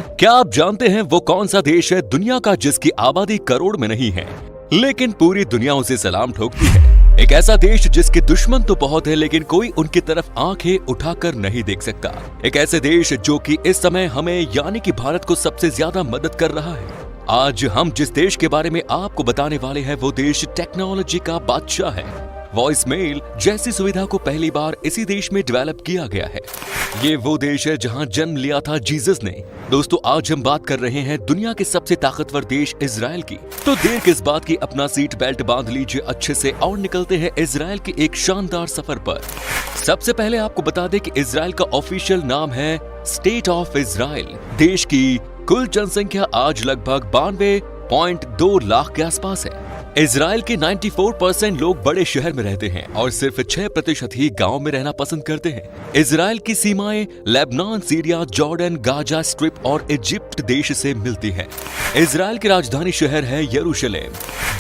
क्या आप जानते हैं वो कौन सा देश है दुनिया का जिसकी आबादी करोड़ में नहीं है, लेकिन पूरी दुनिया उसे सलाम ठोकती है? एक ऐसा देश जिसके दुश्मन तो बहुत है लेकिन कोई उनकी तरफ आंखें उठाकर नहीं देख सकता। एक ऐसे देश जो कि इस समय हमें यानी कि भारत को सबसे ज्यादा मदद कर रहा है। आज हम जिस देश के बारे में आपको बताने वाले हैं वो देश टेक्नोलॉजी का बादशाह है। वॉइस मेल जैसी सुविधा को पहली बार इसी देश में डेवलप किया गया है। ये वो देश है जहां जन्म लिया था जीसस ने। दोस्तों, आज हम बात कर रहे हैं दुनिया के सबसे ताकतवर देश इजराइल की। तो देर किस बात की, अपना सीट बेल्ट बांध लीजिए अच्छे से और निकलते हैं इजराइल के एक शानदार सफर पर। सबसे पहले आपको बता दें कि इजराइल का ऑफिशियल नाम है स्टेट ऑफ इजराइल। देश की कुल जनसंख्या आज लगभग 92.2 लाख के आसपास है। इजराइल के 94% लोग बड़े शहर में रहते हैं और सिर्फ 6% ही गांव में रहना पसंद करते हैं। इजराइल की सीमाएं Lebanon, Syria, Jordan, Gaza strip और इजिप्ट देश से मिलती हैं। इजराइल की राजधानी शहर है यरूशलेम,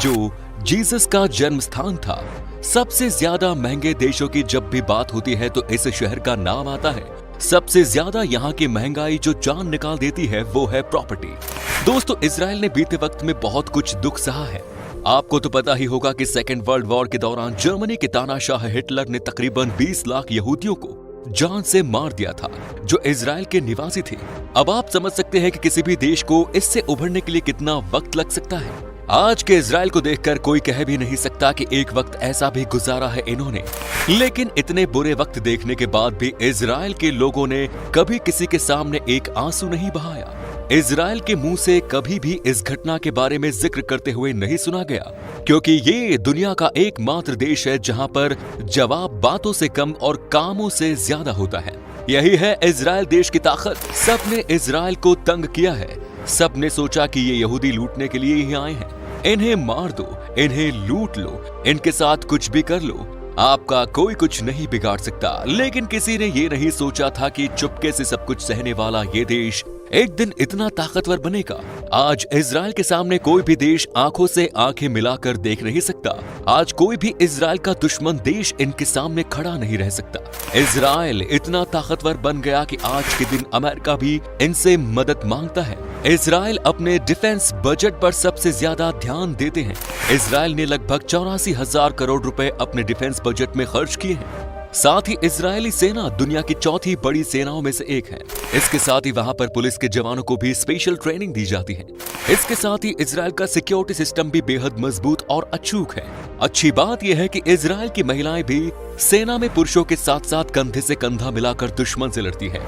जो जीसस का जन्म स्थान था। सबसे ज्यादा महंगे देशों की जब भी बात होती है तो इस शहर का नाम आता है। सबसे ज्यादा यहाँ की महंगाई जो जान निकाल देती है वो है प्रॉपर्टी। दोस्तों, इजराइल ने बीते वक्त में बहुत कुछ दुख सहा है। आपको तो पता ही होगा कि सेकेंड वर्ल्ड वॉर के दौरान जर्मनी के तानाशाह हिटलर ने तकरीबन 20 लाख यहूदियों को जान से मार दिया था जो इजराइल के निवासी थे। अब आप समझ सकते हैं कि किसी भी देश को इससे उभरने के लिए कितना वक्त लग सकता है। आज के इजराइल को देखकर कोई कह भी नहीं सकता कि एक वक्त ऐसा भी गुजारा है इन्होंने। लेकिन इतने बुरे वक्त देखने के बाद भी इजराइल के लोगों ने कभी किसी के सामने एक आंसू नहीं बहाया। इजराइल के मुंह से कभी भी इस घटना के बारे में जिक्र करते हुए नहीं सुना गया, क्योंकि ये दुनिया का एकमात्र देश है जहां पर जवाब बातों से कम और कामों से ज्यादा होता है। यही है इजराइल देश की ताकत। सबने इजराइल को तंग किया है। सबने सोचा कि ये यहूदी लूटने के लिए ही आए हैं, इन्हें मार दो, इन्हें लूट लो, इनके साथ कुछ भी कर लो, आपका कोई कुछ नहीं बिगाड़ सकता। लेकिन किसी ने ये नहीं सोचा था कि चुपके से सब कुछ सहने वाला ये देश एक दिन इतना ताकतवर बनेगा। आज इजराइल के सामने कोई भी देश आंखों से आंखें मिलाकर देख नहीं सकता। आज कोई भी इजराइल का दुश्मन देश इनके सामने खड़ा नहीं रह सकता। इजराइल इतना ताकतवर बन गया कि आज के दिन अमेरिका भी इनसे मदद मांगता है। इजराइल अपने डिफेंस बजट पर सबसे ज्यादा ध्यान देते हैं। इजराइल ने लगभग 84,000 करोड़ रुपए अपने डिफेंस बजट में खर्च किए हैं। साथ ही इजरायली सेना दुनिया की चौथी बड़ी सेनाओं में से एक है। इसके साथ ही वहां पर पुलिस के जवानों को भी स्पेशल ट्रेनिंग दी जाती है। इसके साथ ही इजराइल का सिक्योरिटी सिस्टम भी बेहद मजबूत और अचूक है। अच्छी बात यह है कि इजराइल की महिलाएं भी सेना में पुरुषों के साथ साथ कंधे से कंधा मिलाकर दुश्मन से लड़ती है।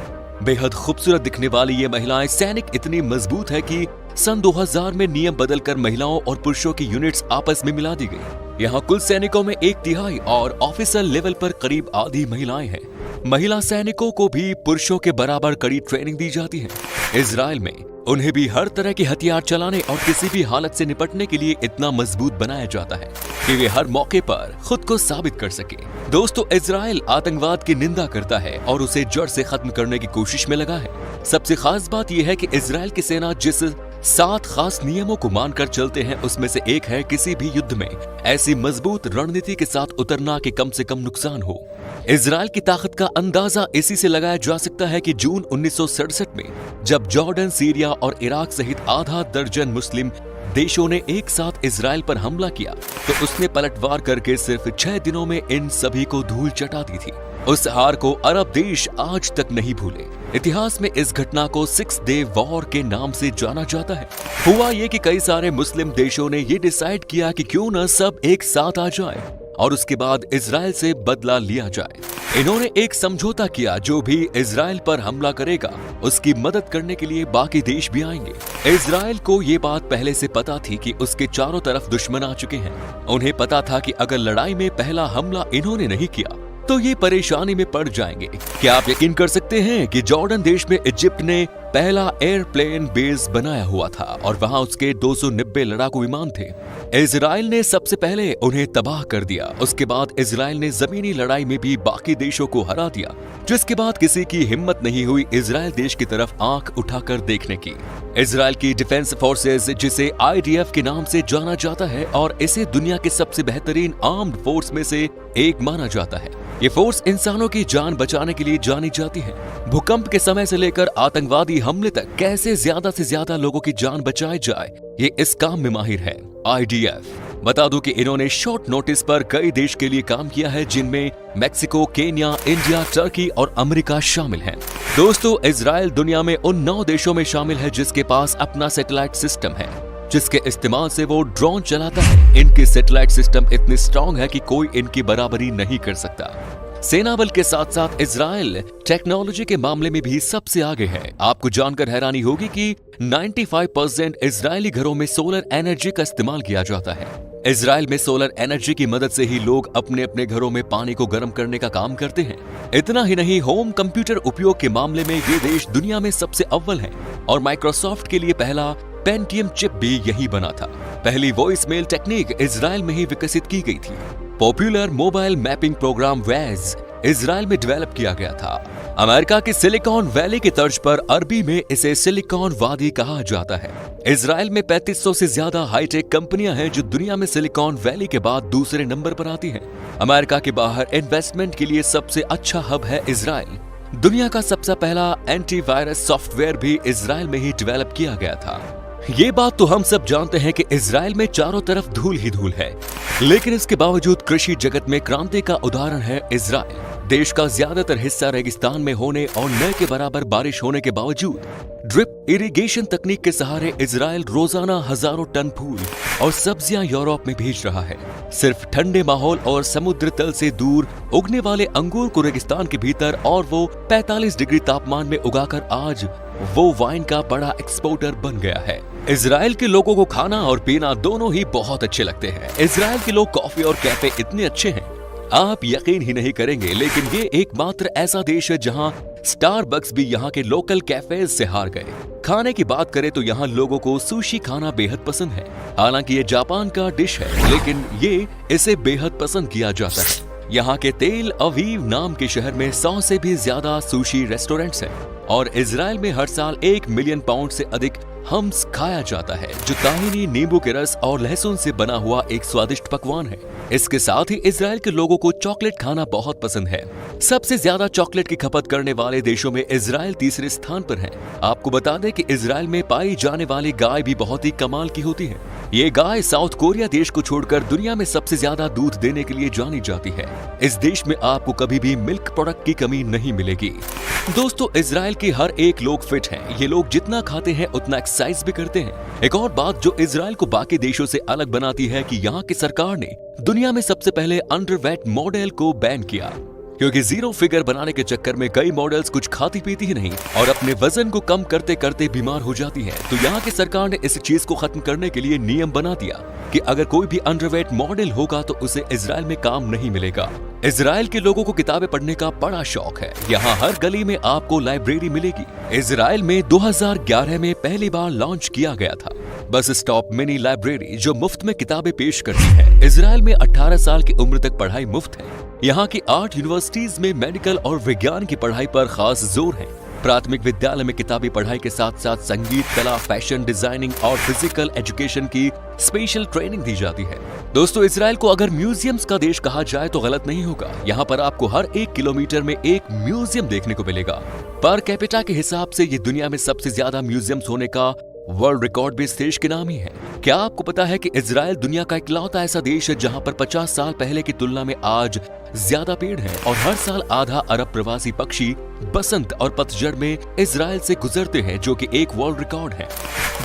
बेहद खूबसूरत दिखने वाली ये महिलाएं सैनिक इतनी मजबूत है कि सन 2000 में नियम बदलकर महिलाओं और पुरुषों की यूनिट्स आपस में मिला दी गई। यहाँ कुल सैनिकों में 1/3 और ऑफिसर लेवल पर करीब आधी महिलाएं हैं। महिला सैनिकों को भी पुरुषों के बराबर कड़ी ट्रेनिंग दी जाती है। इजराइल में उन्हें भी हर तरह के हथियार चलाने और किसी भी हालत से निपटने के लिए इतना मजबूत बनाया जाता है कि वे हर मौके पर खुद को साबित कर सके। दोस्तों, इजराइल आतंकवाद की निंदा करता है और उसे जड़ से खत्म करने की कोशिश में लगा है। सबसे खास बात यह है कि इजराइल की सेना जिस 7 खास नियमों को मानकर चलते हैं उसमें से एक है किसी भी युद्ध में ऐसी मजबूत रणनीति के साथ उतरना कि कम से कम नुकसान हो। इजराइल की ताकत का अंदाजा इसी से लगाया जा सकता है कि जून 1967 में जब जॉर्डन, सीरिया और इराक सहित आधा दर्जन मुस्लिम देशों ने एक साथ इजराइल पर हमला किया तो उसने पलटवार करके सिर्फ 6 दिनों में इन सभी को धूल चटा दी थी। उस हार को अरब देश आज तक नहीं भूले। इतिहास में इस घटना को 6 डे वॉर के नाम से जाना जाता है। हुआ ये कि कई सारे मुस्लिम देशों ने ये डिसाइड किया कि क्यों न सब एक साथ आ जाए और उसके बाद इजराइल से बदला लिया जाए। इन्होंने एक समझौता किया, जो भी इजराइल पर हमला करेगा उसकी मदद करने के लिए बाकी देश भी आएंगे। इजराइल को ये बात पहले से पता थी कि उसके चारों तरफ दुश्मन आ चुके हैं। उन्हें पता था कि अगर लड़ाई में पहला हमला इन्होंने नहीं किया तो ये परेशानी में पड़ जाएंगे। क्या आप यकीन कर सकते हैं कि जॉर्डन देश में इजिप्ट ने पहला एयरप्लेन बेस बनाया हुआ था और वहां उसके 290 लड़ाकू विमान थे। इजराइल ने सबसे पहले उन्हें तबाह कर दिया। उसके बाद इजराइल ने जमीनी लड़ाई में भी बाकी देशों को हरा दिया, जिसके बाद किसी की हिम्मत नहीं हुई इजराइल देश की तरफ आंख उठाकर देखने की। इजराइल की डिफेंस फोर्सेस, जिसे IDF के नाम से जाना जाता है और इसे दुनिया के सबसे बेहतरीन आर्म्ड फोर्स में से एक माना जाता है, ये फोर्स इंसानों की जान बचाने के लिए जानी जाती है। भूकंप के समय से लेकर आतंकवादी हमले तक कैसे ज्यादा से ज्यादा लोगों की जान बचाई जाए, ये इस काम में माहिर है। IDF, बता दूं कि इन्होंने शॉर्ट नोटिस पर कई देश के लिए काम किया है, जिनमें मेक्सिको, केन्या, इंडिया, टर्की और अमेरिका शामिल हैं। दोस्तों, इजराइल दुनिया में उन 9 देशों में शामिल है जिसके पास अपना सैटेलाइट सिस्टम है, जिसके इस्तेमाल से वो ड्रोन चलाता है। इनकी सैटेलाइट सिस्टम इतनी स्ट्रॉन्ग है कि कोई इनकी बराबरी नहीं कर सकता। सेना बल के साथ साथ इजराइल टेक्नोलॉजी के मामले में भी सबसे आगे है। आपको जानकर हैरानी होगी कि 95% इजरायली घरों में सोलर एनर्जी का इस्तेमाल किया जाता है। इजराइल में सोलर एनर्जी की मदद से ही लोग अपने अपने घरों में पानी को गर्म करने का काम करते हैं। इतना ही नहीं, होम कंप्यूटर उपयोग के मामले में ये देश दुनिया में सबसे अव्वल है और माइक्रोसॉफ्ट के लिए पहला पेंटियम चिप भी यही बना था। पहली वॉइस मेल टेक्निक इजराइल में ही विकसित की गई थी। Popular mobile mapping program Waze Israel में डेवलप किया गया था। अमेरिका के सिलिकॉन वैली की तर्ज पर अरबी में इसे सिलिकॉन वादी कहा जाता है। इजराइल में 3500 से ज्यादा हाईटेक कंपनियां हैं जो दुनिया में सिलिकॉन वैली के बाद दूसरे नंबर पर आती हैं। अमेरिका के बाहर इन्वेस्टमेंट के लिए सबसे अच्छा हब है इजराइल। दुनिया का सबसे पहला एंटीवायरस सॉफ्टवेयर भी इजराइल में ही डेवलप किया गया था। ये बात तो हम सब जानते हैं कि इजराइल में चारों तरफ धूल ही धूल है, लेकिन इसके बावजूद कृषि जगत में क्रांति का उदाहरण है इजराइल। देश का ज्यादातर हिस्सा रेगिस्तान में होने और न के बराबर बारिश होने के बावजूद ड्रिप इरिगेशन तकनीक के सहारे इजराइल रोजाना हजारों टन फूल और सब्जियां यूरोप में भेज रहा है। सिर्फ ठंडे माहौल और समुद्र तल से दूर उगने वाले अंगूर को रेगिस्तान के भीतर और वो 45 डिग्री तापमान में उगाकर आज वो वाइन का बड़ा एक्सपोर्टर बन गया है। इजराइल के लोगों को खाना और पीना दोनों ही बहुत अच्छे लगते हैं। इजराइल के लोग कॉफी और कैफे इतने अच्छे हैं, आप यकीन ही नहीं करेंगे, लेकिन ये एकमात्र ऐसा देश है जहां स्टारबक्स भी यहाँ के लोकल कैफेज से हार गए। खाने की बात करें तो यहाँ लोगों को सुशी खाना बेहद पसंद है। हालांकि ये जापान का डिश है, लेकिन ये इसे बेहद पसंद किया जाता है। यहाँ के तेल अवीव नाम के शहर में 100 से भी ज्यादा सुशी रेस्टोरेंट्स हैं और इजराइल में हर साल 1 मिलियन पाउंड से अधिक हम्स खाया जाता है, जो ताहिनी, नींबू के रस और लहसुन से बना हुआ एक स्वादिष्ट पकवान है। इसके साथ ही इजराइल के लोगों को चॉकलेट खाना बहुत पसंद है। सबसे ज्यादा चॉकलेट की खपत करने वाले देशों में इजराइल तीसरे स्थान पर है। आपको बता दें कि इजराइल में पाई जाने वाली गाय भी बहुत ही कमाल की होती है। ये गाय साउथ कोरिया देश को छोड़कर दुनिया में सबसे ज्यादा दूध देने के लिए जानी जाती है। इस देश में आपको कभी भी मिल्क प्रोडक्ट की कमी नहीं मिलेगी। दोस्तों, इजराइल के हर एक लोग फिट हैं। ये लोग जितना खाते हैं उतना एक्सरसाइज भी करते हैं। एक और बात जो इजराइल को बाकी देशों से अलग बनाती है कि यहाँ की सरकार ने दुनिया में सबसे पहले अंडरवेट मॉडल को बैन किया, क्योंकि जीरो फिगर बनाने के चक्कर में कई मॉडल्स कुछ खाती पीती ही नहीं और अपने वजन को कम करते करते बीमार हो जाती हैं। तो यहाँ की सरकार ने इस चीज को खत्म करने के लिए नियम बना दिया कि अगर कोई भी अंडरवेट मॉडल होगा तो उसे इजराइल में काम नहीं मिलेगा। इजराइल के लोगों को किताबें पढ़ने का बड़ा शौक है। यहाँ हर गली में आपको लाइब्रेरी मिलेगी। इजराइल में 2011 में पहली बार लॉन्च किया गया था बस स्टॉप मिनी लाइब्रेरी, जो मुफ्त में किताबें पेश करती है। इजराइल में 18 साल की उम्र तक पढ़ाई मुफ्त है। यहाँ की 8 यूनिवर्सिटीज में मेडिकल और विज्ञान की पढ़ाई पर खास जोर है। प्राथमिक विद्यालय में किताबी पढ़ाई के साथ साथ संगीत, कला, फैशन डिजाइनिंग और फिजिकल एजुकेशन की स्पेशल ट्रेनिंग दी जाती है। दोस्तों, इजराइल को अगर म्यूजियम्स का देश कहा जाए तो गलत नहीं होगा। यहाँ पर आपको हर 1 किलोमीटर में एक म्यूजियम देखने को मिलेगा। पर कैपिटा के हिसाब से ये दुनिया में सबसे ज्यादा म्यूजियम्स होने का वर्ल्ड रिकॉर्ड भी इस देश के नाम ही है। क्या आपको पता है कि इजराइल दुनिया का इकलौता ऐसा देश है जहां पर 50 साल पहले की तुलना में आज ज्यादा पेड़ हैं और हर साल आधा अरब प्रवासी पक्षी बसंत और पतझड़ में इजराइल से गुजरते हैं, जो कि एक वर्ल्ड रिकॉर्ड है।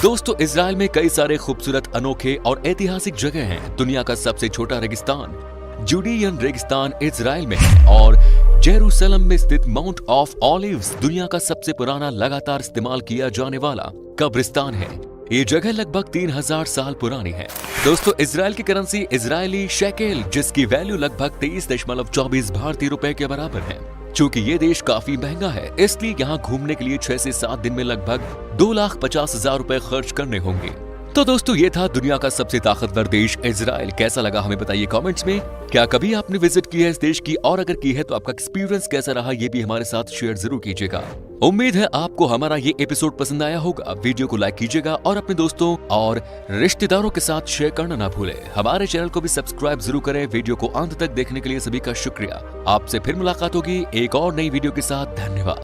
दोस्तों, इजराइल में कई सारे खूबसूरत, अनोखे और ऐतिहासिक जगह हैं। दुनिया का सबसे छोटा रेगिस्तान जूडियन रेगिस्तान इजराइल में है और जेरूसलम में स्थित माउंट ऑफ ऑलिव्स दुनिया का सबसे पुराना लगातार इस्तेमाल किया जाने वाला कब्रिस्तान है। ये जगह लगभग 3000 साल पुरानी है। दोस्तों, इजराइल की करेंसी इजरायली शेकेल, जिसकी वैल्यू लगभग 23.24 भारतीय रुपए के बराबर है। चूंकि ये देश काफी महंगा है, इसलिए यहाँ घूमने के लिए 6 से 7 दिन में लगभग 2,50,000 रुपए खर्च करने होंगे। तो दोस्तों ये था दुनिया का सबसे ताकतवर देश इजराइल। कैसा लगा हमें बताइए कमेंट्स में। क्या कभी आपने विजिट की है इस देश की, और अगर की है तो आपका एक्सपीरियंस कैसा रहा ये भी हमारे साथ शेयर जरूर कीजिएगा। उम्मीद है आपको हमारा ये एपिसोड पसंद आया होगा। वीडियो को लाइक कीजिएगा और अपने दोस्तों और रिश्तेदारों के साथ शेयर करना ना भूलें। हमारे चैनल को भी सब्सक्राइब जरूर करें। वीडियो को अंत तक देखने के लिए सभी का शुक्रिया। आपसे फिर मुलाकात होगी एक और नई वीडियो के साथ। धन्यवाद।